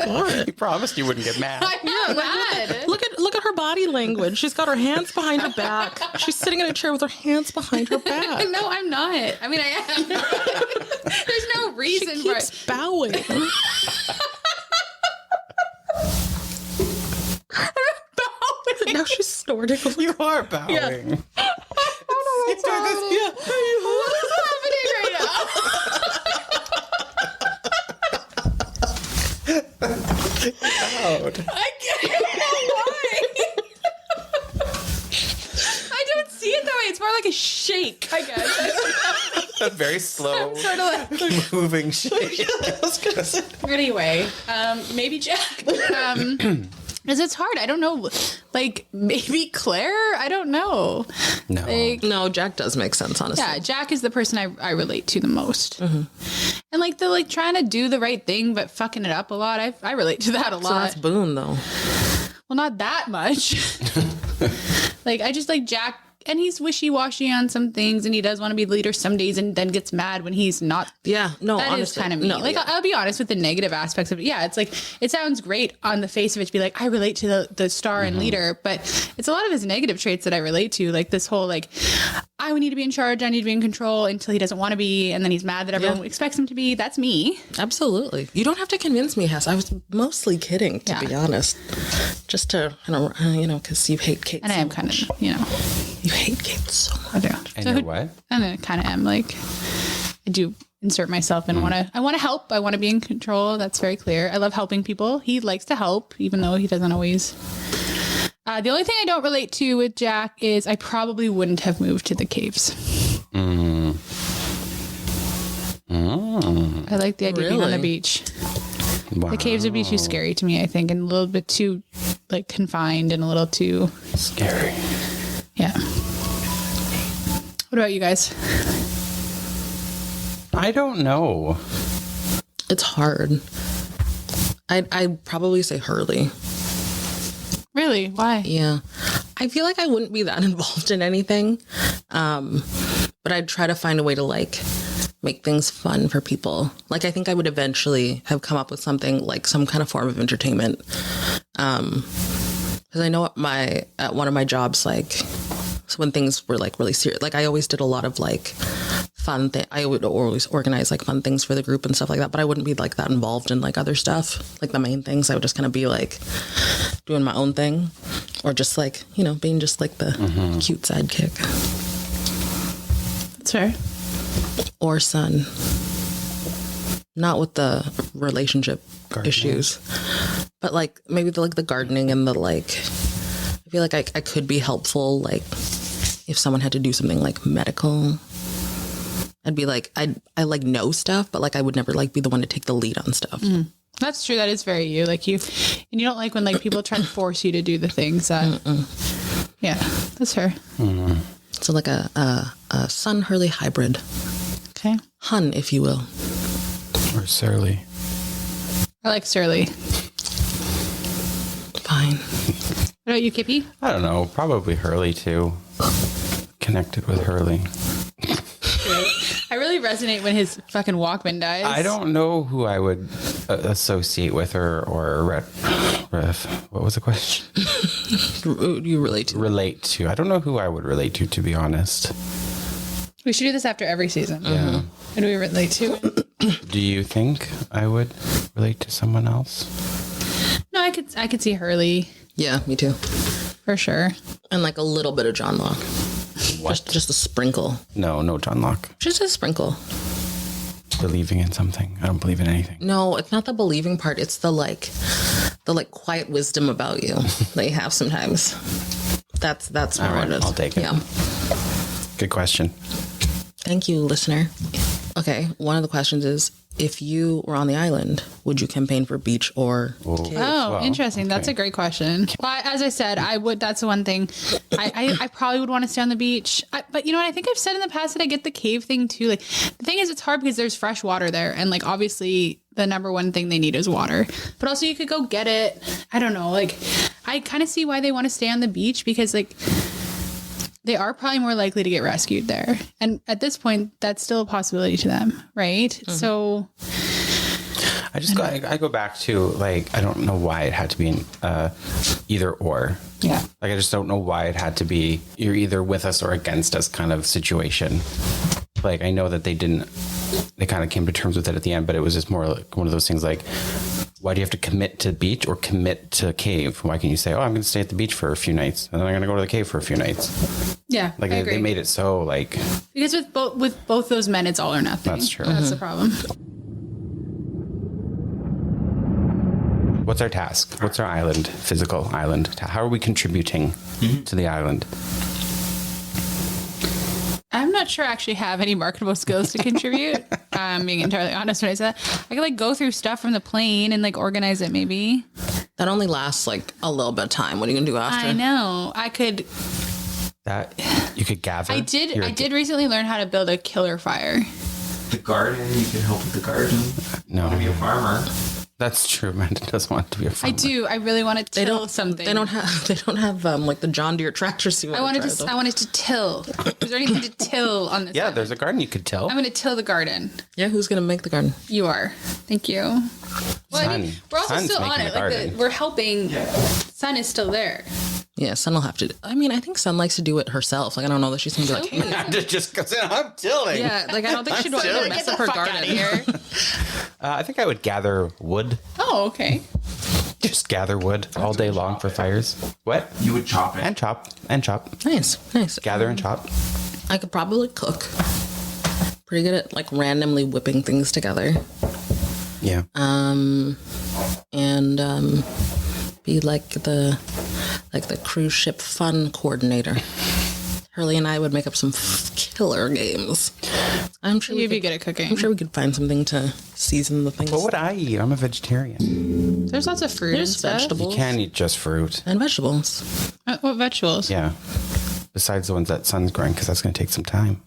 What? You promised you wouldn't get mad. I'm not mad. Look at her body language. She's got her hands behind her back. She's sitting in a chair with her hands behind her back. No, I'm not. I mean, I am. There's no reason She for keeps it. bowing. Now she's snorting. You are bowing. I don't know what's happening. What's happening right now? I don't know why. I don't see it that way. It's more like a shake, I guess. A very slow Sort of like. moving shake. Anyway, maybe Jack. Because it's hard. I don't know. Like, maybe Claire? I don't know. No. Like, No, Jack does make sense, honestly. yeah, Jack is the person I relate to the most. And like the like trying to do the right thing but fucking it up a lot. I relate to that a So lot. that's Boone, though. Well, not that much. Like I just like Jack, and he's wishy-washy on some things, and he does want to be the leader some days, and then gets mad when he's not. Yeah, no, That is honestly. kind of me. No, like yeah. I'll be honest with the negative aspects of it. Yeah, it's like it sounds great on the face of it to be like I relate to the star and leader, but it's a lot of his negative traits that I relate to. Like this whole like I need to be in charge, I need to be in control until he doesn't want to be, and then he's mad that everyone expects him to be. That's me. Absolutely. You don't have to convince me, Hess. I was mostly kidding, to be honest. Just to, because you hate Kate. And I am kind of, you hate Kate so much. I do. And you're what? And I kind of am like, I do insert myself and I want to help. I want to be in control. That's very clear. I love helping people. He likes to help, even though he doesn't always. The only thing I don't relate to with Jack is I probably wouldn't have moved to the caves. I like the idea of being on the Really? beach. Wow. The caves would be too scary to me, I think, and a little bit too like confined and a little too Scary. yeah. What about you guys? I don't know. It's hard. I'd probably say Hurley. Really? Why? Yeah. I feel like I wouldn't be that involved in anything. But I'd try to find a way to like make things fun for people. Like I think I would eventually have come up with something like some kind of form of entertainment. Because I know at one of my jobs, like so when things were like really serious, like I always did a lot of like fun thing. I would always organize like fun things for the group and stuff like that. But I wouldn't be like that involved in like other stuff, like the main things. I would just kind of be like doing my own thing, or just like being just like the cute sidekick That's fair. or son. Not with the relationship issues, but like maybe the gardening and the like. I feel like I could be helpful. Like if someone had to do something like medical, I'd be like I like know stuff, but like I would never like be the one to take the lead on stuff. That's true. That is very you. Like you, and you don't like when like people try to force you to do the things that. Yeah, that's fair. So like a Sun Hurley hybrid, Okay. Hun, if you will. Or surly. I like Surly. Fine. What about you, Kippy? I don't know. Probably Hurley too. Connected with Hurley. I really resonate when his fucking Walkman dies. I don't know who I would associate with or what was the question? You relate to. Relate to. I don't know who I would relate to be honest. We should do this after every season. Yeah. Who do we relate to? Do you think I would relate to someone else? No, I could see Hurley Yeah, me too. for sure. And like a little bit of John Locke. What? Just a sprinkle. No, John Locke. Just a sprinkle. Believing in something. I don't believe in anything. No, it's not the believing part. It's the quiet wisdom about you that you have sometimes. That's more All right, what it is. I'll take it. Yeah. Good question. Thank you, listener. Okay, one of the questions is, if you were on the island, would you campaign for beach or cave? Oh, Well, interesting. That's a great question. Well, as I said, I would. That's the one thing. I probably would want to stay on the beach. But you know what? I think I've said in the past that I get the cave thing too. Like the thing is, it's hard because there's fresh water there, and like obviously the number one thing they need is water. But also you could go get it. I don't know. Like I kind of see why they want to stay on the beach because like they are probably more likely to get rescued there. And at this point, that's still a possibility to them, right? So I go back to, like, I don't know why it had to be an either or. Yeah. Like, I just don't know why it had to be you're either with us or against us kind of situation. Like, I know that they kind of came to terms with it at the end, but it was just more like one of those things like, why do you have to commit to beach or commit to cave? Why can't you say, oh, I'm going to stay at the beach for a few nights and then I'm going to go to the cave for a few nights? Yeah. Like, they made it so, like... Because with both those men, it's all or nothing. That's true. That's the problem. What's our task? What's our island, physical island? How are we contributing to the island? I'm not sure I actually have any marketable skills to contribute. Being entirely honest when I said that. I could like go through stuff from the plane and like organize it maybe. That only lasts like a little bit of time. What are you gonna do after? I know. I could. That you could gather. I did recently learn how to build a killer fire. The garden, you can help with the garden. No. Want to be a farmer. That's true. Amanda doesn't want to be a farmer. I do. I really want to till something. They don't have like the John Deere tractors. I wanted to till. Is there anything to till on this? Yeah, island? there's a garden you could till. I'm going to till the garden. Yeah, who's gonna make the garden? You are. Thank you. Well, I mean, we're also Son's still on making it. the Like garden. we're helping. Sun is still there. Yeah, Sun will have to. I mean, I think Sun likes to do it herself. Like, I don't know that she's gonna be like, hey. Amanda just goes in, I'm tilling. Yeah, like I don't think she'd want to mess up her garden. Here. I think I would gather wood. Oh, okay. Just gather wood all day long for fires. What? You would chop it. And chop. And chop. Nice. Gather and chop. I could probably cook. Pretty good at like randomly whipping things together. Yeah. And be like the cruise ship fun coordinator. Hurley and I would make up some killer games. I'm sure You'd be good at cooking. I'm sure we could find something to season the things. What would I eat? I'm a vegetarian. There's lots of fruit and There's stuff. vegetables You can't eat just fruit. and vegetables. What vegetables? Yeah. Besides the ones that Sun's growing, because that's going to take some time.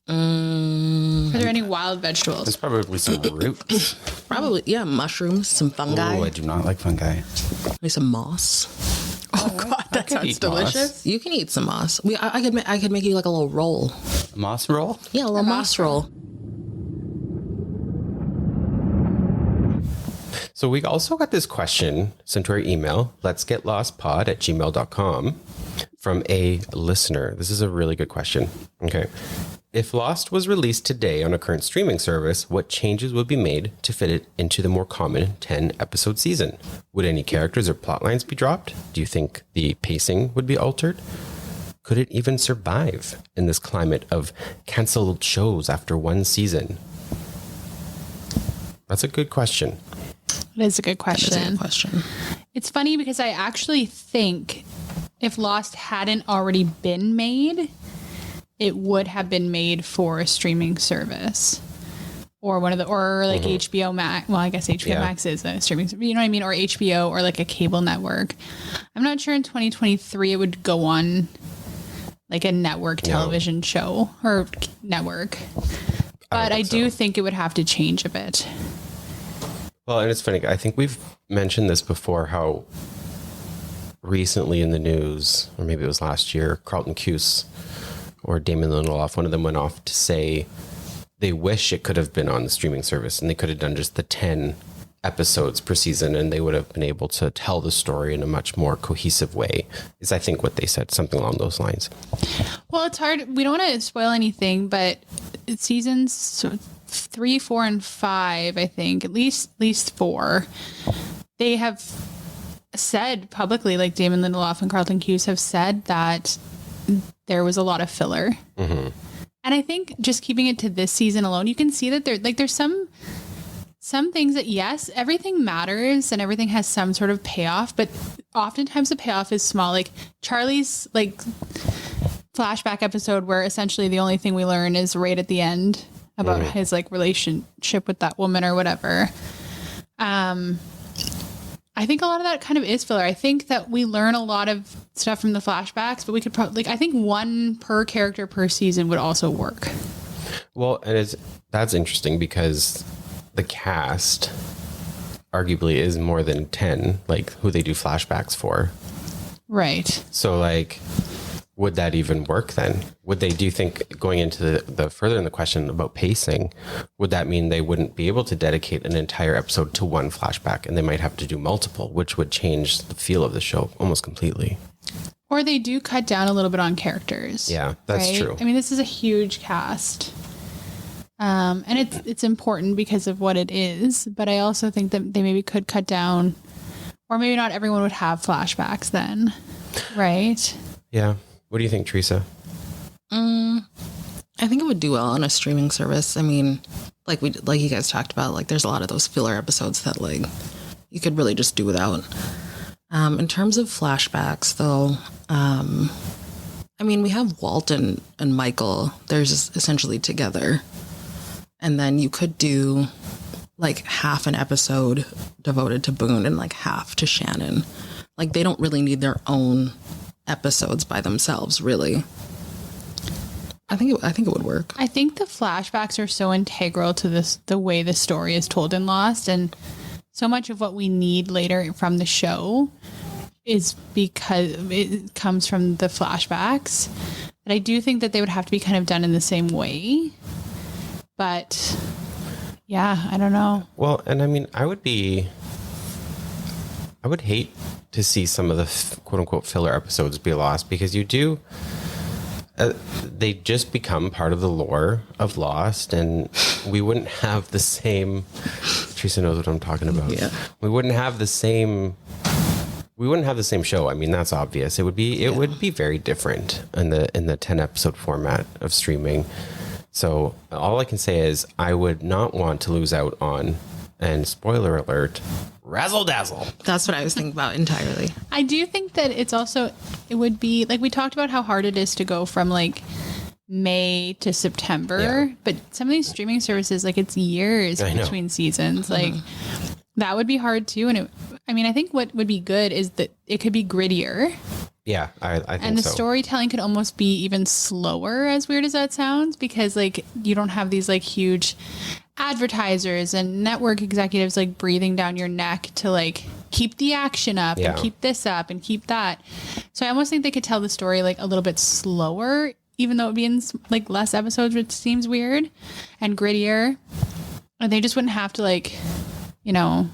Are there any wild There's vegetables? probably some roots. Probably, yeah, mushrooms, some fungi, Oh, I do not like fungi. maybe some moss. Oh God, that could sounds eat moss. delicious. You can eat some moss. I could make you like a little roll. Moss roll? Yeah, a little moss roll. So we also got this question sent to our email, letsgetlostpod@gmail.com, from a listener. This is a really good question. Okay. If Lost was released today on a current streaming service, what changes would be made to fit it into the more common 10-episode season? Would any characters or plot lines be dropped? Do you think the pacing would be altered? Could it even survive in this climate of canceled shows after one season? That's a good question. It is a good That's a question. good question. It's funny because I actually think if Lost hadn't already been made, it would have been made for a streaming service or like HBO Max. Well, I guess HBO Max is a streaming service, you know what I mean? Or HBO or like a cable network. I'm not sure in 2023 it would go on like a network television show or network. But I do think it would have to change a bit. Well, and it's funny. I think we've mentioned this before, how recently in the news, or maybe it was last year, Carlton Cuse or Damon Lindelof, one of them went off to say they wish it could have been on the streaming service and they could have done just the 10 episodes per season and they would have been able to tell the story in a much more cohesive way, is I think what they said, something along those lines. Well, it's hard. We don't want to spoil anything, but seasons 3, 4, and 5, I think, at least 4, they have said publicly, like Damon Lindelof and Carlton Cuse have said that there was a lot of filler. Mm-hmm. And I think just keeping it to this season alone, you can see that there's some things that, yes, everything matters and everything has some sort of payoff, but oftentimes the payoff is small. Like Charlie's like flashback episode where essentially the only thing we learn is right at the end about his like relationship with that woman or whatever. I think a lot of that kind of is filler. I think that we learn a lot of stuff from the flashbacks, but we could probably, I think one per character per season would also work. Well, and that's interesting because the cast arguably is more than 10, like who they do flashbacks for. Right. So like would that even work then? Do you think going into the further in the question about pacing, would that mean they wouldn't be able to dedicate an entire episode to one flashback and they might have to do multiple, which would change the feel of the show almost completely? Or they do cut down a little bit on characters. Yeah, that's right? true. I mean, this is a huge cast. And it's important because of what it is, but I also think that they maybe could cut down, or maybe not everyone would have flashbacks then, right? Yeah. What do you think, Teresa? I think it would do well on a streaming service. I mean, like you guys talked about, like there's a lot of those filler episodes that like you could really just do without. In terms of flashbacks, though, I mean, we have Walt and Michael. They're just essentially together. And then you could do like half an episode devoted to Boone and like half to Shannon. Like they don't really need their own episodes by themselves, really. I think it would work. I think the flashbacks are so integral to the way the story is told in Lost, and so much of what we need later from the show is because it comes from the flashbacks. But I do think that they would have to be kind of done in the same way. But yeah, I don't know. Well, and I mean, I would hate to see some of the quote unquote filler episodes be lost, because you do, they just become part of the lore of Lost, and we wouldn't have the same, Teresa knows what I'm talking about. Yeah. We wouldn't have the same show. I mean, that's obvious. It would be very different in the 10 episode format of streaming. So all I can say is I would not want to lose out on, and spoiler alert, razzle dazzle. That's what I was thinking about entirely. I do think that it would be like, we talked about how hard it is to go from like May to September, but some of these streaming services, like it's years between seasons. Like that would be hard too. And I think what would be good is that it could be grittier. Yeah, I think so. And the storytelling could almost be even slower, as weird as that sounds, because like you don't have these like huge advertisers and network executives like breathing down your neck to like keep the action up and keep this up and keep that. So I almost think they could tell the story like a little bit slower, even though it would be in like less episodes, which seems weird, and grittier. And they just wouldn't have to like, kind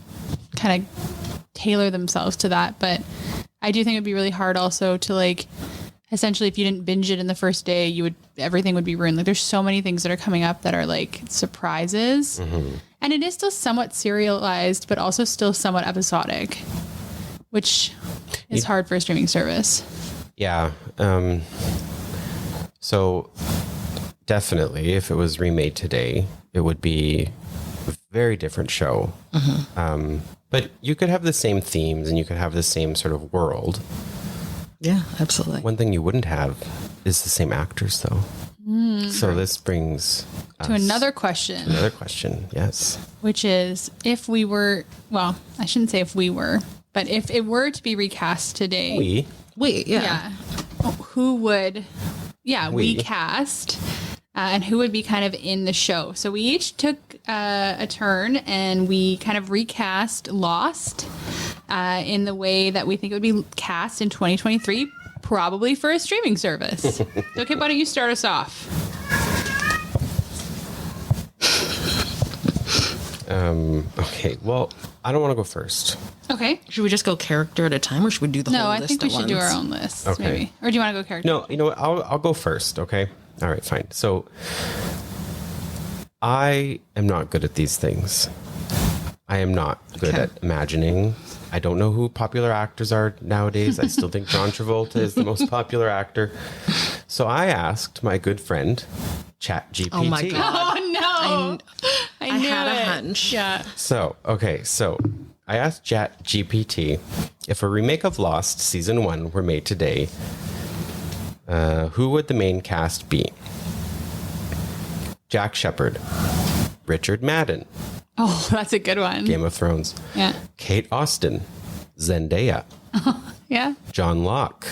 of tailor themselves to that. But I do think it'd be really hard also to like, essentially if you didn't binge it in the first day, everything would be ruined. Like there's so many things that are coming up that are like surprises, and it is still somewhat serialized, but also still somewhat episodic, which is hard for a streaming service. Yeah. So definitely if it was remade today, it would be a very different show. But you could have the same themes and you could have the same sort of world. Yeah, absolutely. One thing you wouldn't have is the same actors, though. So this brings to another question. Another question, yes. Which is, if we were, well, I shouldn't say if we were, but if it were to be recast today. Yeah. Who would, we cast. And who would be kind of in the show. So we each took a turn and we kind of recast Lost in the way that we think it would be cast in 2023, probably for a streaming service. Okay, why don't you start us off? Okay, well, I don't want to go first. Okay. Should we just go character at a time, or should we do the whole list? No, I think we should once? do our own list, Okay. maybe. Or do you want to go character? No, you know what? I'll go first, okay? All right, fine. So I am not good at these things. I am not good at imagining. I don't know who popular actors are nowadays. I still think John Travolta is the most popular actor. So I asked my good friend, ChatGPT. Oh my God. Oh, no. I knew had a it. hunch. Yeah. So I asked ChatGPT if a remake of Lost Season 1 were made today, who would the main cast be? Jack Shepherd, Richard Madden, Oh, that's a good one. Game of Thrones, Yeah. Kate Austen, Zendaya, Yeah. John Locke,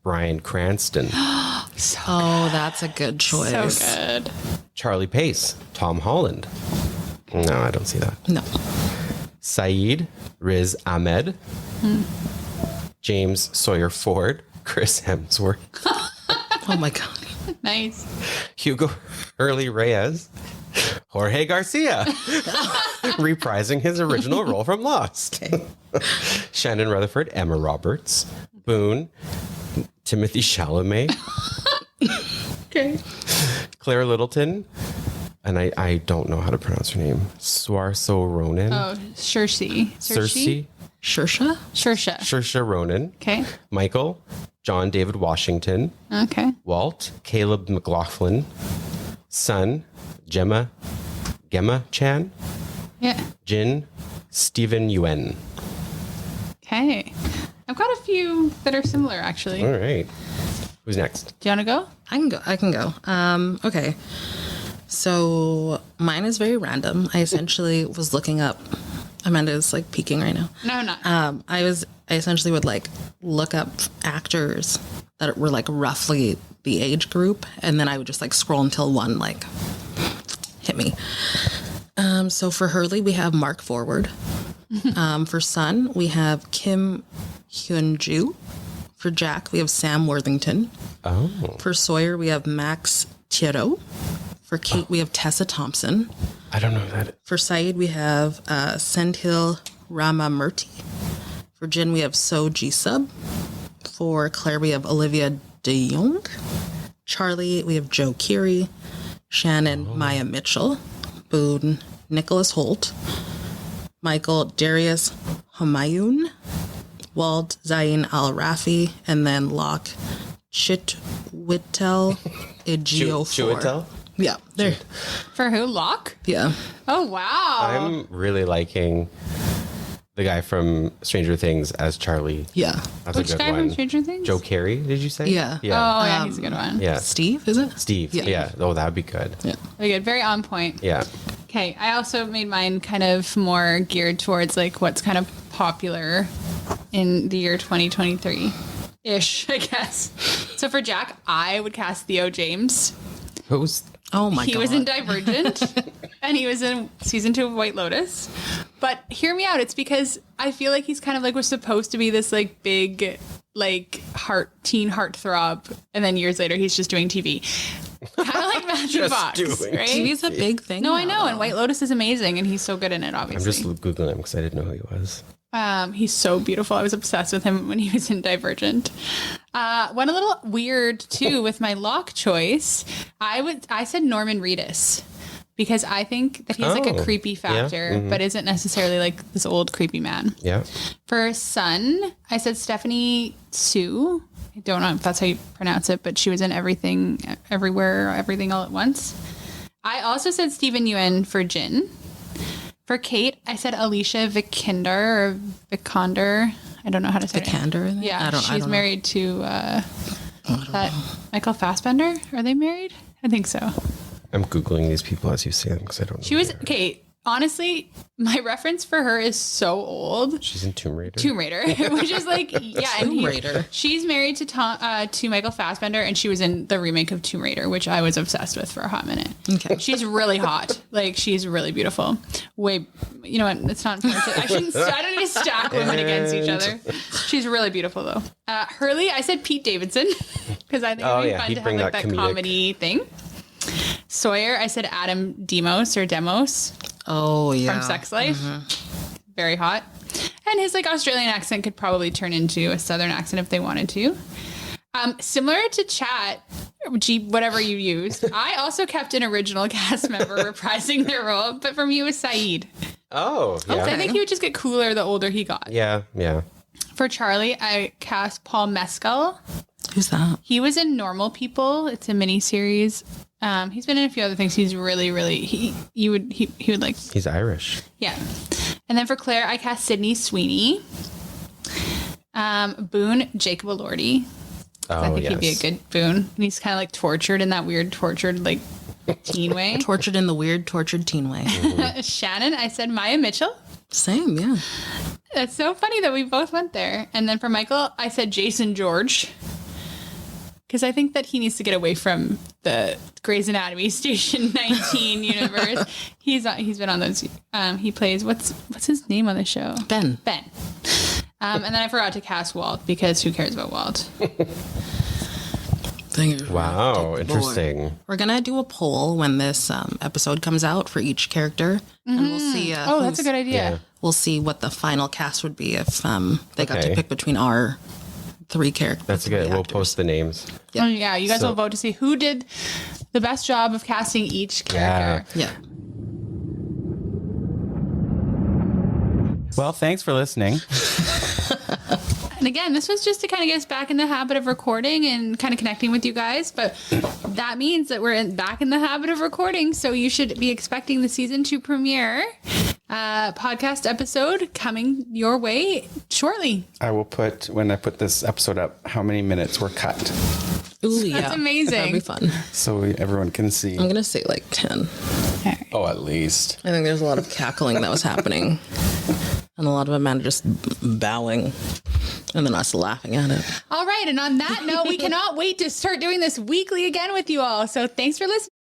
Bryan Cranston, Oh, that's a good choice. So good. Charlie Pace, Tom Holland. No, I don't see that. No. Saeed Riz Ahmed, James Sawyer Ford, Chris Hemsworth, Oh my God. Nice. Hugo Hurley Reyes, Jorge Garcia, reprising his original role from Lost. Okay. Shannon Rutherford, Emma Roberts, Boone, Timothy Chalamet, Okay. Claire Littleton, and I don't know how to pronounce her name. Swarso Ronan. Oh, Cersei. Cersei. Shersha? Saoirse Ronan. Okay. Michael, John David Washington, Okay. Walt, Caleb McLaughlin, Son, Gemma Chan, Yeah. Jin, Stephen Yuen. Okay. I've got a few that are similar, actually. All right. Who's next? Do you want to go? I can go. Okay. So mine is very random. I essentially was looking up. Amanda's like peeking right now. No, not. I essentially would like look up actors that were like roughly the age group, and then I would just like scroll until one like hit me. So for Hurley, we have Mark Forward. For Sun, we have Kim Hyun-ju. For Jack, we have Sam Worthington. Oh. For Sawyer, we have Max Thiero. For Kate, we have Tessa Thompson. I don't know who that is. For Saeed, we have Senthil Ramamurti. For Jin, we have So Ji-sub. For Claire, we have Olivia de Jong. Charlie, we have Joe Keery. Shannon, Maya Mitchell. Boone, Nicholas Holt. Michael, Darius Humayun. Wald, Zain Al-Rafi. And then Locke, Chitwitel Ejiofor. Chiwetel? Yeah, there. For who? Locke? Yeah. Oh, wow. I'm really liking the guy from Stranger Things as Charlie. Yeah. That's Which a good guy one. from Stranger Things? Joe Carey, did you say? Yeah. Oh, yeah, he's a good one. Yeah. Steve, is it? Steve. Yeah. Yeah. Oh, that'd be good. Yeah. Very good. Very on point. Yeah. Okay. I also made mine kind of more geared towards like what's kind of popular in the year 2023-ish, I guess. So for Jack, I would cast Theo James. Who's Oh my He God. was in Divergent and he was in season 2 of White Lotus. But hear me out. It's because I feel like he's kind of like was supposed to be this like big like teen heartthrob, and then years later he's just doing TV. Kind of like Matthew Just Fox, doing right? TV's a big thing. No, I now, know, and though. White Lotus is amazing, and he's so good in it. I'm Obviously, just Googling him because I didn't know who he was. he's so beautiful. I was obsessed with him when he was in Divergent. Went a little weird too with my Locke choice. I said Norman Reedus because I think that he has like a Oh, creepy yeah, factor, but isn't necessarily like this old creepy man. Yeah. For Sun, I said Stephanie Sue. I don't know if that's how you pronounce it, but she was in Everything, Everywhere, Everything All at Once. I also said Stephen Yuen for Jin. For Kate, I said Alicia Vikander or Vikander. I don't know how to say it. Vikander, I think? Yeah, I don't she's know. married to that Michael Fassbender. Are they married? I think so. I'm Googling these people as you say them because I don't know. She was okay. Honestly, my reference for her is so old. She's in Tomb Raider. Tomb Raider, which is like, yeah, and Tomb Raider. She's married to Michael Fassbender, and she was in the remake of Tomb Raider, which I was obsessed with for a hot minute. Okay. She's really hot. Like, she's really beautiful. You know what? It's not important. I don't need to stack women against each other. She's really beautiful, though. Hurley, I said Pete Davidson, because I think it'd be fun he'd to have bring like that that comedic. comedy thing. Sawyer, I said Adam Demos or Demos Oh yeah. from Sex Life. Very hot. And his like Australian accent could probably turn into a Southern accent if they wanted to. Similar to Chat, whatever you used, I also kept an original cast member reprising their role, but for me it was Saeed. Oh, yeah. So I think he would just get cooler the older he got. Yeah, yeah. For Charlie, I cast Paul Mescal. Who's that? He was in Normal People. It's a mini series. He's been in a few other things. He's really, really he would like. He's Irish. Yeah. And then for Claire, I cast Sydney Sweeney. Boone, Jacob Elordi. I think he'd be a good Boone. And he's kind of like tortured in that weird tortured like teen way. Tortured in the weird tortured teen way. Shannon, I said Maya Mitchell. Same, yeah. That's so funny that we both went there. And then for Michael, I said Jason George. Because I think that he needs to get away from the Grey's Anatomy Station 19 universe. He's been on those. He plays what's his name on the show? Ben. And then I forgot to cast Walt because who cares about Walt? Wow, interesting. We're gonna do a poll when this episode comes out for each character, and we'll see. Oh, that's a good idea. Yeah. We'll see what the final cast would be if they got to Okay. pick between our 3 characters. That's good. We'll post the names. Oh, yeah. You guys So- will vote to see who did the best job of casting each character. Yeah. Well, thanks for listening. And again, this was just to kind of get us back in the habit of recording and kind of connecting with you guys. But that means that we're back in the habit of recording. So you should be expecting the season 2 premiere podcast episode coming your way shortly. I will put, when I put this episode up, how many minutes were cut. Ooh, yeah. That's amazing. That'd be fun. So everyone can see. I'm gonna say like 10. Oh, at least. I think there's a lot of cackling that was happening, and a lot of Amanda just bowing, and then us laughing at it. All right. And on that note, we cannot wait to start doing this weekly again with you all. So thanks for listening.